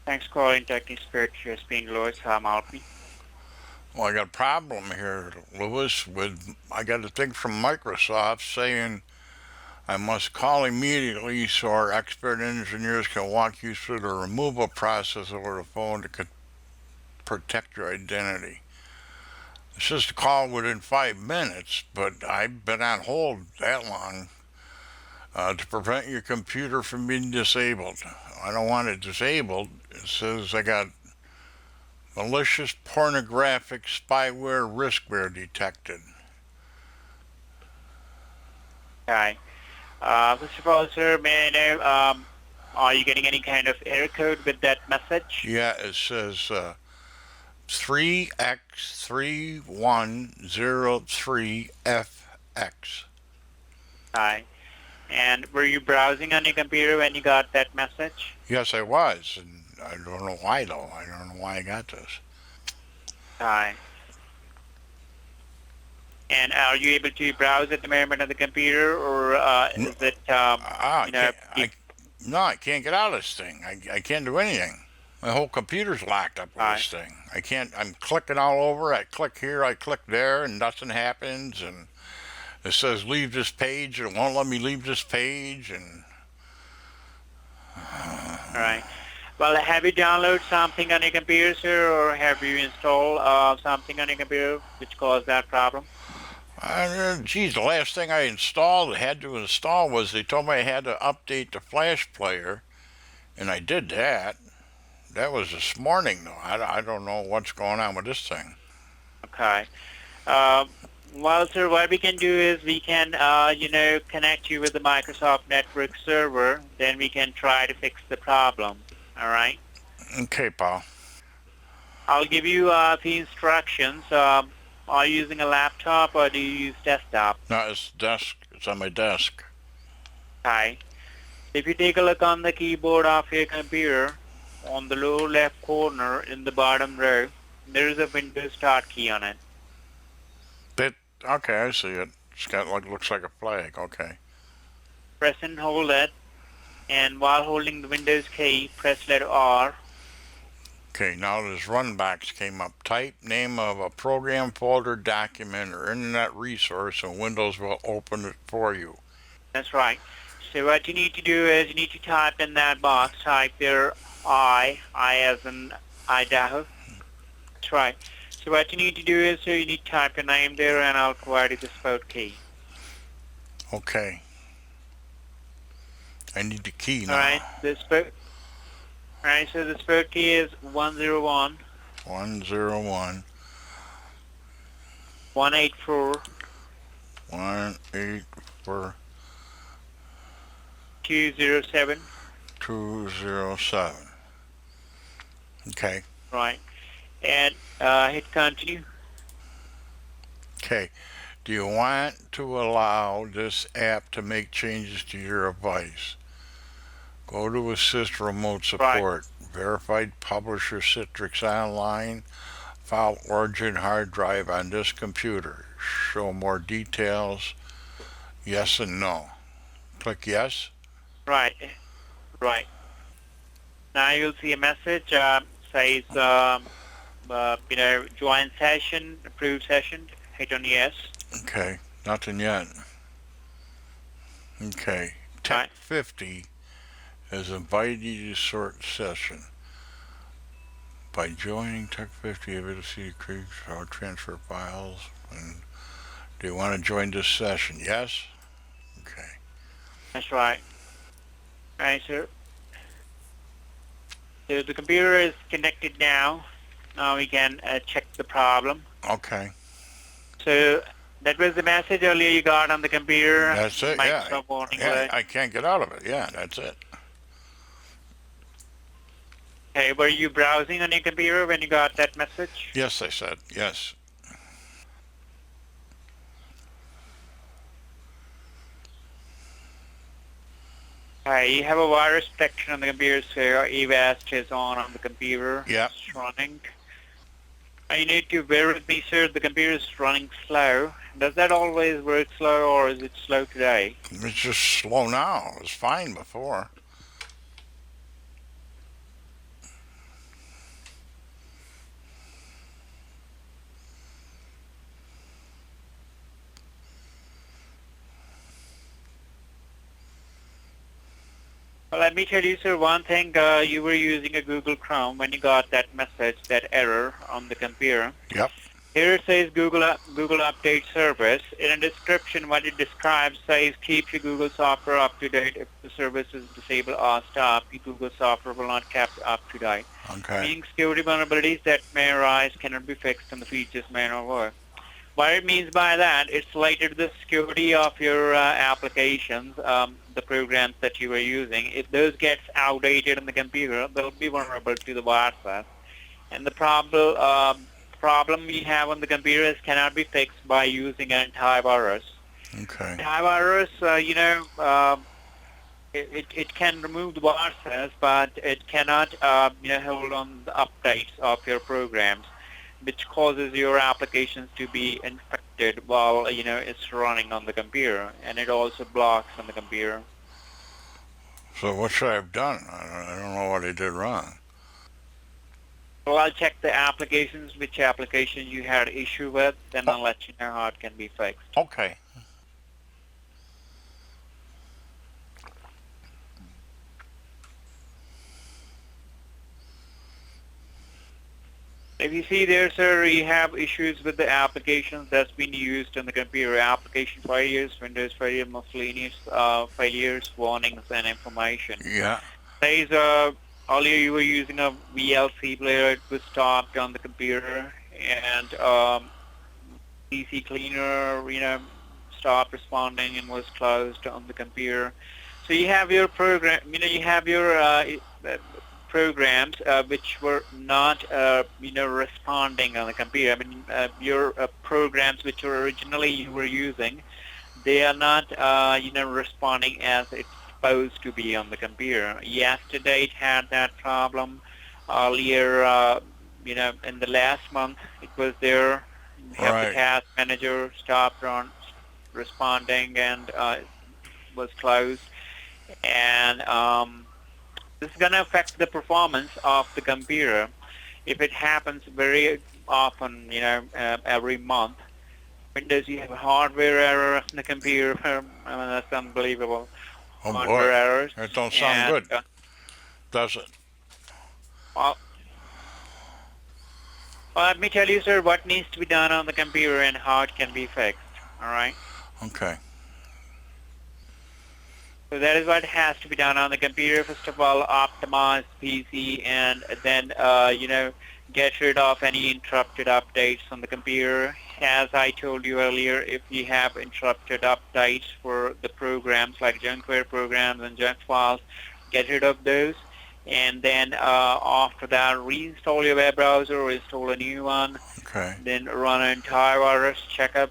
Thanks for calling Technic Spirit. You're speaking Louis. How may I help you? Well, I got a problem here, Lewis, I got a thing from Microsoft saying I must call immediately so our expert engineers can walk you through the removal process over the phone to protect your identity. It says to call within 5 minutes, but I've been on hold that long to prevent your computer from being disabled. I don't want it disabled. It says I got malicious pornographic spyware riskware detected. Hi. First of all, sir, may I know, are you getting any kind of error code with that message? Yeah, it says 3x3103FX. Hi. And were you browsing on your computer when you got that message? Yes, I was, and I don't know why though. I don't know why I got this. Hi. And are you able to browse at the moment on the computer, or is it, Ah, I you know, can't. No, I can't get out of this thing. I can't do anything. My whole computer's locked up with hi. this thing. I can't. I'm clicking all over. I click here, I click there, and nothing happens. And it says leave this page, and it won't let me leave this page. And All right. Well, have you downloaded something on your computer, sir, or have you installed something on your computer which caused that problem? geez, the last thing I had to install was they told me I had to update the Flash player, and I did that. That was this morning, though. I don't know what's going on with this thing. Okay. Uh, well, sir, what we can do is we can, connect you with the Microsoft Network server. Then we can try to fix the problem. All right. Okay, pal. I'll give you a few instructions. Are you using a laptop or do you use desktop? No, it's desk. It's on my desk. Okay. If you take a look on the keyboard of your computer, on the lower left corner in the bottom row, there is a Windows Start key on it. Okay, I see it. It's got looks like a flag. Okay. Press and hold it, and while holding the Windows key, press letter R. Okay, now this run box came up. Type name of a program, folder, document, or internet resource, and Windows will open it for you. That's right. So what you need to do is you need to type in that box, type there I as in Idaho. That's right. So what you need to do is you need to type your name there and I'll provide you the spot key. Okay. I need the key now. Alright, alright, so the spot key is 101 101 184 184 207. 207. Okay. Right. And hit continue. Okay. Do you want to allow this app to make changes to your device? Go to Assist Remote Right. Support. Verified publisher Citrix Online. File origin hard drive on this computer. Show more details. Yes and no. Click yes. Right. Right. Now you'll see a message says join session, approved session. Hit on yes. Okay. Nothing yet. Okay. Tech Right. 50 has invited you to start session. By joining Tech 50, you're able to see create or transfer files. And do you want to join this session? Yes? Okay. That's right. Right, sir. So the computer is connected now. Now we can check the problem. Okay. So that was the message earlier you got on the computer. That's it. Yeah. Microsoft warning Yeah. alert. I can't get out of it. Yeah. That's it. Okay, were you browsing on your computer when you got that message? Yes, I said. Yes. You have a virus protection on the computer, so your eVast is on the computer. Yep. It's running. You need to bear with me, sir. The computer is running slow. Does that always work slow, or is it slow today? It's just slow now. It was fine before. Well, let me tell you, sir, one thing. You were using a Google Chrome when you got that message, that error on the computer. Yep. Here it says Google Update Service. In a description, what it describes says keep your Google software up to date. If the service is disabled or stopped, your Google software will not kept up to date. Okay. Meaning security vulnerabilities that may arise cannot be fixed and the features may not work. What it means by that, it's related to the security of your applications, the programs that you are using. If those gets outdated on the computer, they'll be vulnerable to the viruses. And the problem we have on the computer is cannot be fixed by using an antivirus. Okay. Antivirus, it can remove the viruses, but it cannot, hold on the updates of your programs, which causes your applications to be infected while, it's running on the computer, and it also blocks on the computer. So what should I have done? I don't know what I did wrong. Well, I'll check the applications, which application you had issue with, then Oh, I'll let you know how it can be fixed. okay. If you see there, sir, you have issues with the applications that's been used on the computer. Application failures, Windows failure, miscellaneous failures, warnings, and information. Yeah. Says earlier you were using a VLC player, it was stopped on the computer, and PC cleaner, stopped responding and was closed on the computer. So you have your program, you have your programs which were not, responding on the computer. I mean, your programs which were originally you were using, they are not, responding as it's supposed to be on the computer. Yesterday it had that problem. Earlier, in the last month, it was there. We have the Right. task manager stopped on responding and was closed. And this is going to affect the performance of the computer. If it happens very often, every month, Windows, you have a hardware error in the computer. I mean, that's unbelievable. Oh boy. Hardware errors. That don't sound And good, does it? well, let me tell you, sir, what needs to be done on the computer and how it can be fixed. All right. Okay. So that is what has to be done on the computer. First of all, optimize PC and then, get rid of any interrupted updates on the computer. As I told you earlier, if you have interrupted updates for the programs like junkware programs and junk files, get rid of those. And then after that, reinstall your web browser or install a new one. Okay. Then run an antivirus checkup,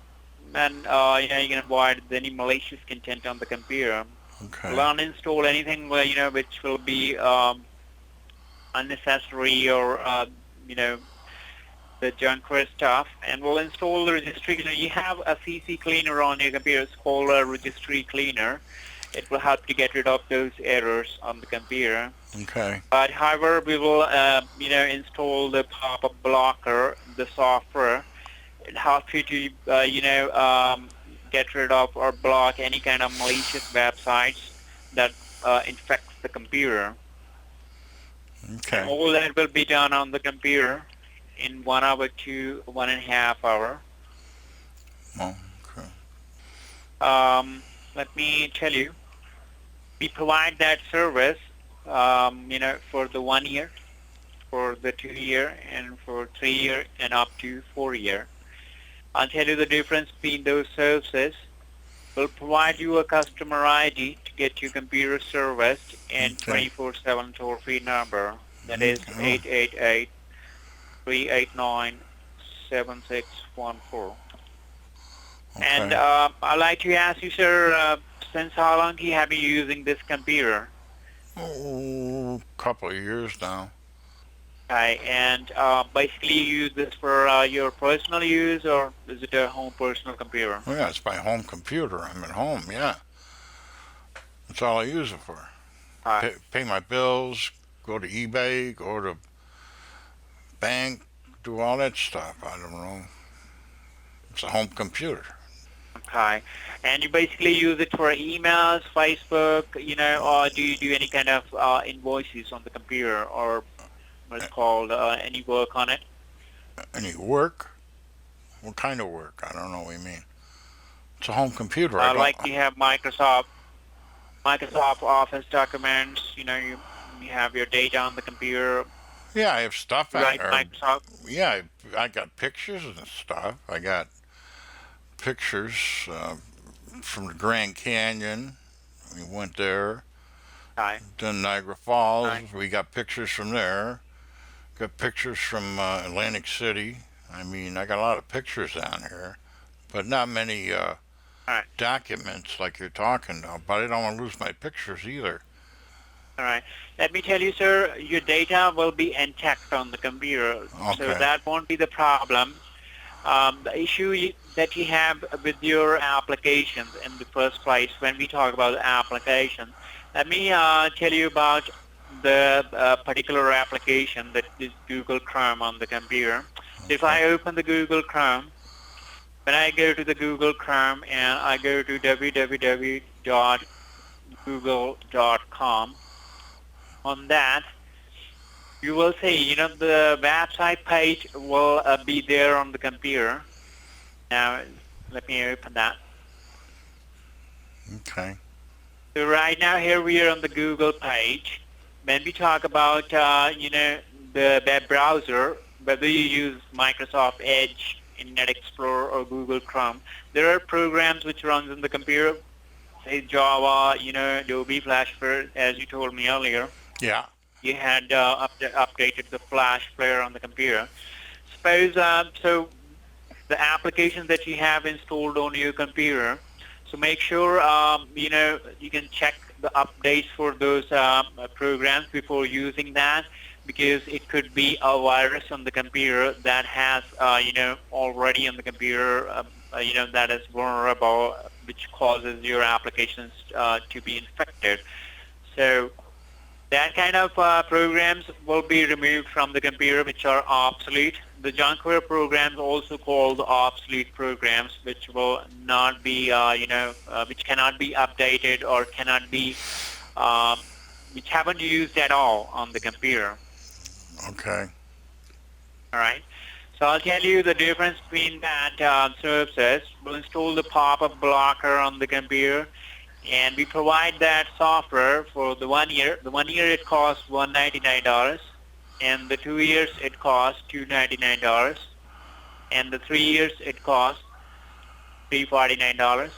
and you can avoid any malicious content on the computer. Okay. Will uninstall anything which will be unnecessary or the junkware stuff, and we'll install the registry cleaner. You have a CC cleaner on your computer. It's called a registry cleaner. It will help to get rid of those errors on the computer. Okay. But however, we will install the pop-up blocker, the software. It helps you to get rid of or block any kind of malicious websites that infects the computer. And Okay. all that will be done on the computer in 1 hour to 1.5 hours. Well, okay. Let me tell you, we provide that service, for the 1 year, for the 2 year, and for 3 year, and up to 4 year. I'll tell you the difference between those services. We'll provide you a customer ID to get your computer serviced and Okay. 24/7 toll-free number. That is Okay. 888-389-7614. And Okay. I'd like to ask you, sir, since how long have you been using this computer? Oh, couple of years now. And basically you use this for your personal use, or is it a home personal computer? Well, yeah, it's my home computer. I'm at home. Yeah, that's all I use it for. Uh, Pay my bills, go to eBay, go to bank, do all that stuff. I don't know. It's a home computer. Okay. And you basically use it for emails, Facebook, or do you do any kind of invoices on the computer or what's called any work on it? Any work? What kind of work? I don't know what you mean. It's a home computer. I don't. Like you have Microsoft Office documents, you have your data on the computer, Yeah, I have stuff on right? there. Microsoft. Yeah, I got pictures and stuff. I got pictures from the Grand Canyon. We went there. Okay. Then Niagara Falls. Right. We got pictures from there. Got pictures from Atlantic City. I mean, I got a lot of pictures on here, but not many All right. documents like you're talking about. But I don't want to lose my pictures either. All right. Let me tell you, sir, your data will be intact on the computer, so Okay. that won't be the problem. The issue that you have with your applications in the first place, when we talk about applications, let me tell you about the particular application that is Google Chrome on the computer. So if Okay. I open the Google Chrome, when I go to the Google Chrome and I go to www.google.com, on that, you will see, the website page will be there on the computer. Now, let me open that. Okay. So right now, here we are on the Google page. When we talk about, the web browser, whether you use Microsoft Edge, Internet Explorer, or Google Chrome, there are programs which runs on the computer, say Java, Adobe Flash Player, as you told me earlier. Yeah. You had updated the Flash Player on the computer. Suppose, so the applications that you have installed on your computer. So make sure you can check the updates for those programs before using that, because it could be a virus on the computer that has already on the computer that is vulnerable, which causes your applications to be infected. So that kind of programs will be removed from the computer, which are obsolete. The junkware programs, also called obsolete programs, which will not be, which cannot be updated or cannot be, uh, which haven't used at all on the computer. Okay. All right. So I'll tell you the difference between that services. We'll install the pop-up blocker on the computer, and we provide that software for the 1 year. The 1 year it costs $199, and the 2 years it costs $299, and the 3 years it costs $349,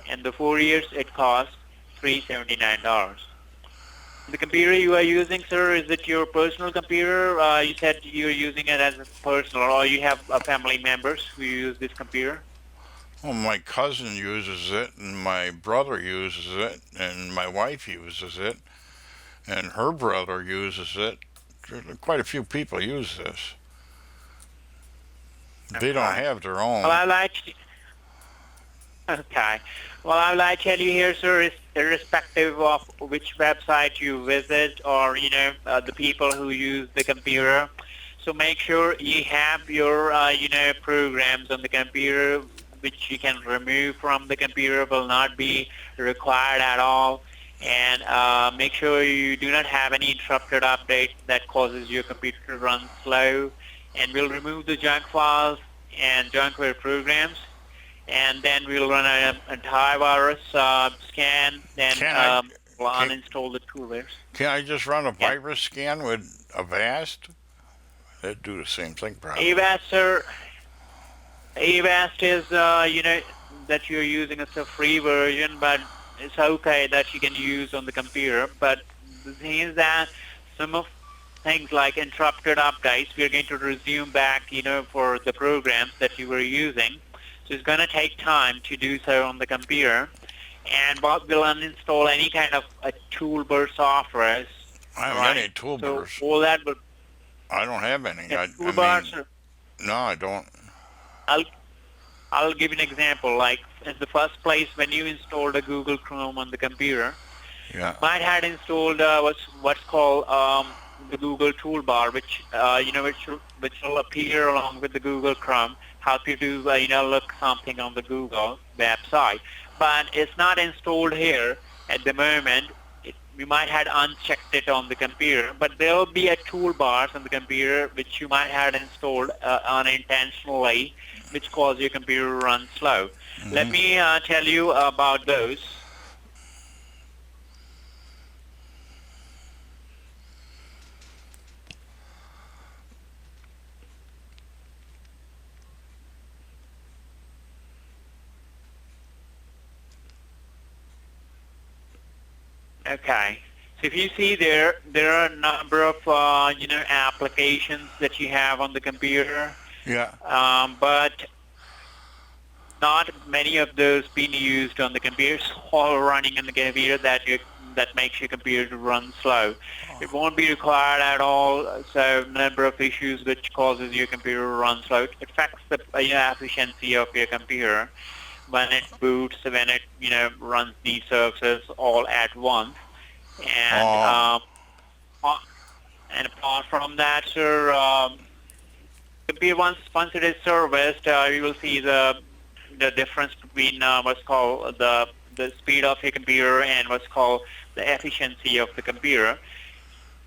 and the 4 years it costs $379. The computer you are using, sir, is it your personal computer? You said you're using it as a personal, or you have family members who use this computer? Well, my cousin uses it, and my brother uses it, and my wife uses it, and her brother uses it. Quite a few people use this. They don't Okay. have their Well, own. I like. Okay. Well, I would like to tell you here, sir, is irrespective of which website you visit or, the people who use the computer. So make sure you have your, programs on the computer which you can remove from the computer, will not be required at all. And make sure you do not have any interrupted update that causes your computer to run slow. And we'll remove the junk files and junkware programs, and then we'll run an antivirus scan, then Can I? we'll Can, uninstall the toolers. can I just run a Yeah. virus scan with Avast? They'd do the same thing, probably. Avast, sir, Avast is, that you're using. It's a free version, but it's okay that you can use on the computer. But the thing is that some of things like interrupted updates, we're going to resume back, for the programs that you were using. So it's going to take time to do so on the computer. And Bob will uninstall any kind of toolbar software, I haven't got right? any So toolbars. all that will, I don't have any. yeah, I mean, toolbars, no, I don't. I'll I'll give you an example. Like in the first place, when you installed a Google Chrome on the computer, Yeah. might had installed what's called the Google toolbar, which which will appear along with the Google Chrome. help you to look something on the Google website, but it's not installed here at the moment. You might have unchecked it on the computer, but there will be a toolbars on the computer which you might have installed unintentionally, which cause your computer to run slow. Let Hmm. me tell you about those. Okay. So if you see there are a number of applications that you have on the computer, Yeah. but not many of those being used on the computer. It's all running on the computer that makes your computer to run slow. It won't be required at all. So number of issues which causes your computer to run slow. It affects the efficiency of your computer when it boots, when it runs these services all at once. And Oh, a- and apart from that, sir, computer once it is serviced, you will see the difference between what's called the speed of your computer and what's called the efficiency of the computer.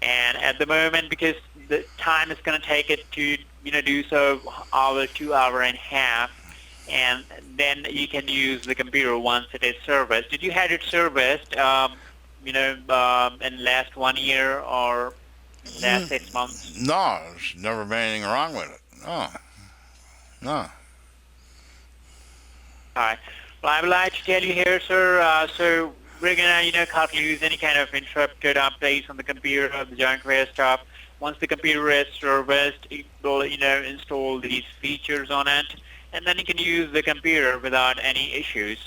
And at the moment, because the time is going to take it to do so hour, 2 hour and a half, and then you can use the computer once it is serviced. Did you have it serviced, in last 1 year or last 6 months? no, there's never been anything wrong with it. No, no. Hi. Well, I would like to tell you here, sir, so we're going to, cut loose any kind of interrupted updates on the computer, the junkware stuff. Once the computer is serviced, it will, install these features on it, and then you can use the computer without any issues.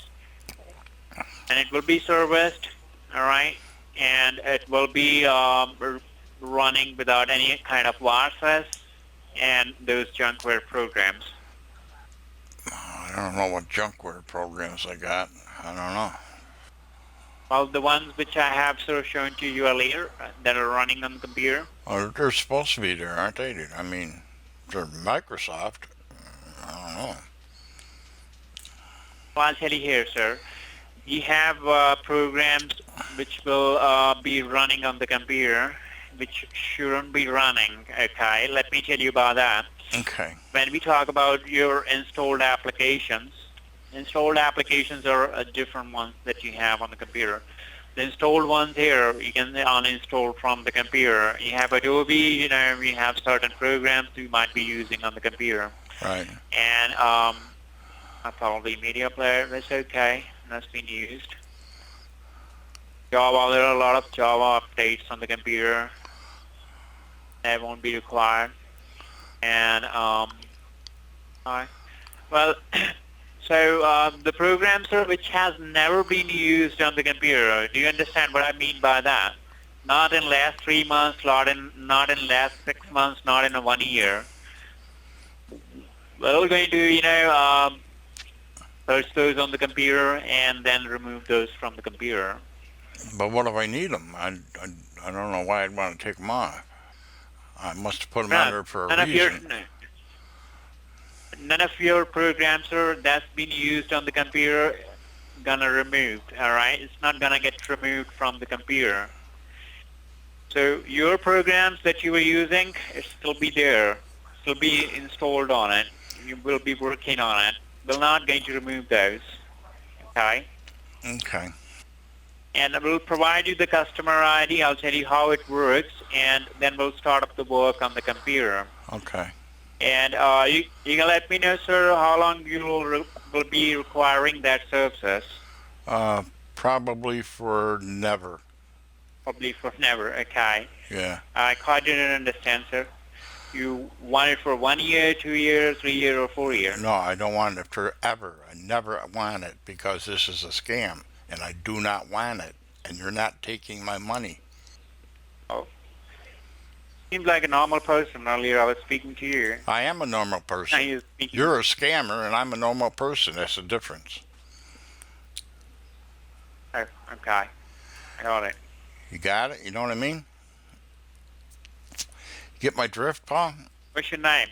And it will be serviced, all right, and it will be running without any kind of viruses and those junkware programs. I don't know what junkware programs I got. I don't know. Well, the ones which I have sort of shown to you earlier that are running on the computer. Oh, they're supposed to be there, aren't they? I mean, they're Microsoft. I don't know. Well, I'll tell you here, sir. You have programs which will be running on the computer, which shouldn't be running. Okay, let me tell you about that. Okay. When we talk about your installed applications are different ones that you have on the computer. The installed ones here, you can uninstall from the computer. You have Adobe, you have certain programs you might be using on the computer. Right. And probably media player, that's okay. That's been used. Java, there are a lot of Java updates on the computer that won't be required. And hi. Well, so the programs sir, which has never been used on the computer. Do you understand what I mean by that? Not in last 3 months, not in last 6 months, not in 1 year. We're going to search those on the computer and then remove those from the computer. But what if I need them? I don't know why I'd want to take them off. I must have put them on None, there for a none of your reason. none of your programs sir, that's been used on the computer gonna removed. All right, it's not gonna get removed from the computer. So your programs that you were using, it still be there, still be installed on it. You will be working on it. We're not going to remove those. Okay. Okay. And we'll provide you the customer ID. I'll tell you how it works, and then we'll start up the work on the computer. Okay. And you can let me know, sir, how long you will be requiring that services. Uh, Probably for never. Probably for never. Okay. Yeah. I quite didn't understand, sir. You want it for 1 year, 2 years, 3 year, or 4 year? No, I don't want it forever. I never want it because this is a scam and I do not want it. And you're not taking my money. Oh, seems like a normal person. Earlier I was speaking to you. I am a normal Now person. you're speaking. You're a scammer and I'm a normal person. That's the difference. Oh, okay. I got it. You got it? You know what I mean? Get my drift, Paul? What's your name?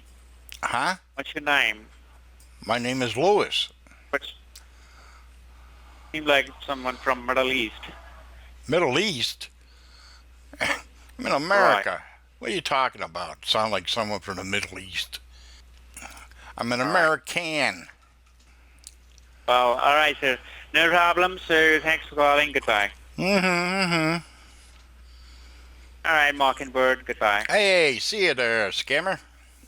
Huh? What's your name? My name is Lewis. But seems like someone from Middle East. Middle East? I'm in Right. America. What are you talking about? Sound like someone from the Middle East. I'm an All right. American. Well, all right, sir. No problem. So thanks for calling. Goodbye. Mm-hmm. All right, Mockingbird. Goodbye. Hey, see you there, scammer.